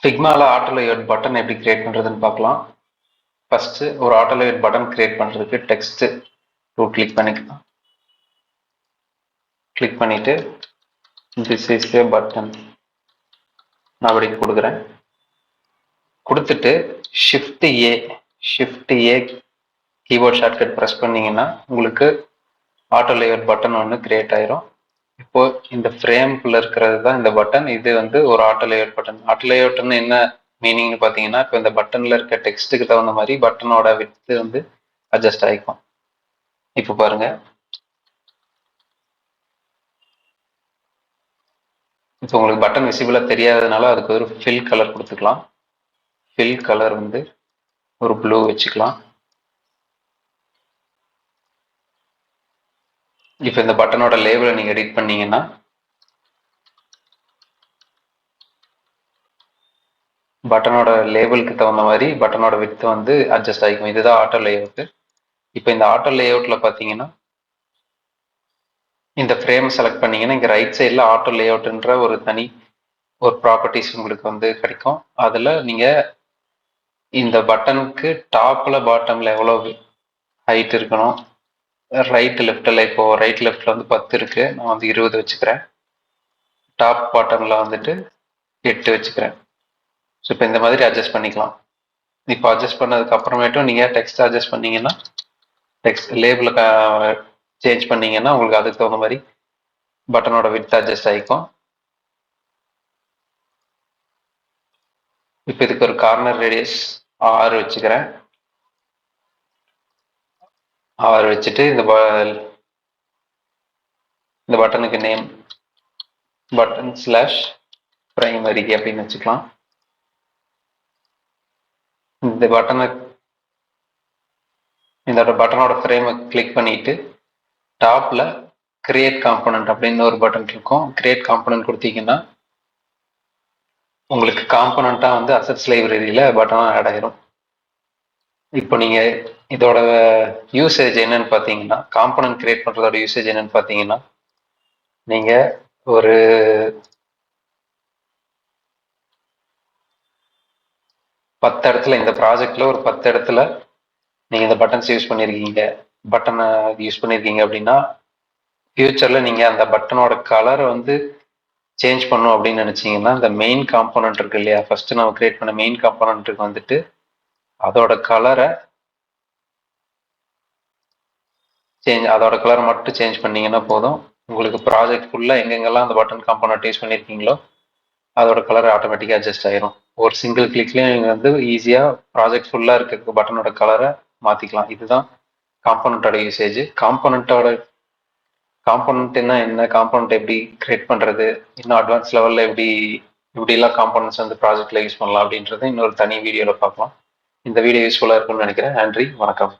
ஃபிக்மாவில் auto layout button எப்படி create பண்ணுறதுன்னு பார்க்கலாம். ஃபஸ்ட்டு ஒரு ஆட்டோ லேஅவுட் பட்டன் கிரியேட் பண்ணுறதுக்கு டெக்ஸ்ட்டு ரூட் கிளிக் பண்ணிக்கலாம். கிளிக் பண்ணிவிட்டு திஸ் இஸ் ஏ பட்டன் நான் அப்படி கொடுக்குறேன். கொடுத்துட்டு ஷிஃப்ட் ஏ கீபோர்ட் ஷார்ட்கட் ப்ரெஸ் பண்ணிங்கன்னா உங்களுக்கு ஆட்டோ லேஅவுட் பட்டன் ஒன்று கிரியேட் ஆயிரும். இப்போ இந்த ஃப்ரேம்குள்ள இருக்கிறது தான் இந்த பட்டன். இது வந்து ஒரு ஆட்டோ லேஅவுட் பட்டன். ஆட்டோ லேஅவுட்னு என்ன மீனிங்னு பார்த்தீங்கன்னா, இப்போ இந்த பட்டனில் இருக்க டெக்ஸ்ட்டுக்கு தகுந்த மாதிரி பட்டனோட விட்த் வந்து அட்ஜஸ்ட் ஆகிக்கும். இப்போ பாருங்க, இப்போ உங்களுக்கு பட்டன் விசிபிளாக தெரியாததுனால அதுக்கு ஒரு ஃபில் கலர் கொடுத்துக்கலாம். ஃபில் கலர் வந்து ஒரு ப்ளூ வச்சுக்கலாம். இப்போ இந்த பட்டனோட லேபிளை நீங்கள் எடிட் பண்ணீங்கன்னா பட்டனோட லேபிளுக்கு தகுந்த மாதிரி பட்டனோட விட்த் வந்து அட்ஜஸ்ட் ஆகிக்கும். இதுதான் ஆட்டோ லேஅவுட்டு. இப்போ இந்த ஆட்டோ லேஅவுட்டில் பார்த்தீங்கன்னா இந்த ஃப்ரேம் செலக்ட் பண்ணீங்கன்னா இங்கே ரைட் சைடில் ஆட்டோ லேஅவுட்ன்ற ஒரு தனி ஒரு ப்ராப்பர்ட்டிஸ் உங்களுக்கு வந்து கிடைக்கும். அதில் நீங்கள் இந்த பட்டனுக்கு டாப்பில் பாட்டமில் எவ்வளோ ஹைட் இருக்கணும், ரைட் லெஃப்டில் இப்போது ரைட் லெஃப்டில் வந்து 10 இருக்குது, நான் வந்து 20 வச்சுக்கிறேன். டாப் பாட்டமில் வந்துட்டு 8 வச்சுக்கிறேன். ஸோ இப்போ இந்த மாதிரி அட்ஜஸ்ட் பண்ணிக்கலாம். இப்போ அட்ஜஸ்ட் பண்ணதுக்கு அப்புறமேட்டும் நீங்கள் டெக்ஸ்ட் அட்ஜஸ்ட் பண்ணீங்கன்னா டெக்ஸ்ட் லேபிளை சேஞ்ச் பண்ணீங்கன்னா உங்களுக்கு அதுக்கு தகுந்த மாதிரி பட்டனோட விட்த் அட்ஜஸ்ட் ஆகிக்கும். இப்போ இதுக்கு ஒரு கார்னர் ரேடியஸ் 6 வச்சுக்கிறேன். 6 வச்சுட்டு இந்த பட்டனுக்கு நேம் பட்டன் ஸ்லாஷ் பிரைமரி அப்படின்னு வச்சுக்கலாம். இந்த பட்டனோட ஃப்ரேமை கிளிக் பண்ணிட்டு டாப்பில் கிரியேட் காம்பனண்ட் அப்படின்னு ஒரு பட்டன் இருக்கும். கிரியேட் காம்பனண்ட் கொடுத்தீங்கன்னா உங்களுக்கு காம்பனண்ட்டாக வந்து அசெட்ஸ் லைப்ரரியில் பட்டனாக ஆட் ஆயிரும். இப்போ நீங்கள் இதோட யூசேஜ் என்னன்னு பார்த்தீங்கன்னா, காம்பனண்ட் கிரியேட் பண்ணுறதோட யூசேஜ் என்னன்னு பார்த்தீங்கன்னா, நீங்கள் ஒரு 10 இடத்துல இந்த ப்ராஜெக்டில் ஒரு 10 இடத்துல நீங்கள் இந்த பட்டன்ஸ் யூஸ் பண்ணியிருக்கீங்க அப்படின்னா ஃபியூச்சரில் நீங்கள் அந்த பட்டனோட கலரை வந்து சேஞ்ச் பண்ணும் அப்படின்னு நினச்சிங்கன்னா இந்த மெயின் காம்பனண்ட் இருக்கு இல்லையா, ஃபஸ்ட்டு நம்ம கிரியேட் பண்ண மெயின் காம்பனண்ட்டுக்கு வந்துட்டு அதோட கலரை மட்டும் சேஞ்ச் பண்ணீங்கன்னா போதும். உங்களுக்கு ப்ராஜெக்ட் ஃபுல்லாக எங்கெங்கெல்லாம் அந்த பட்டன் காம்பனண்ட் யூஸ் பண்ணியிருக்கீங்களோ அதோட கலர் ஆட்டோமேட்டிக்காக அட்ஜஸ்ட் ஆயிரும். ஒரு சிங்கிள் கிளிக்லேயும் நீங்கள் வந்து ஈஸியாக ப்ராஜெக்ட் ஃபுல்லாக இருக்க பட்டனோட கலரை மாற்றிக்கலாம். இதுதான் காம்பனண்ட்டோட யூசேஜ். காம்பனண்ட்னா என்ன, காம்பனண்ட் எப்படி கிரியேட் பண்ணுறது, இன்னும் அட்வான்ஸ் லெவலில் எப்படிலாம் காம்பனண்ட்ஸ் வந்து ப்ராஜெக்டில் யூஸ் பண்ணலாம் அப்படின்றத இன்னொரு தனி வீடியோவில் பார்க்கலாம். இந்த வீடியோ யூஸ்ஃபுல்லாக இருக்கும்னு நினைக்கிறேன். நன்றி, வணக்கம்.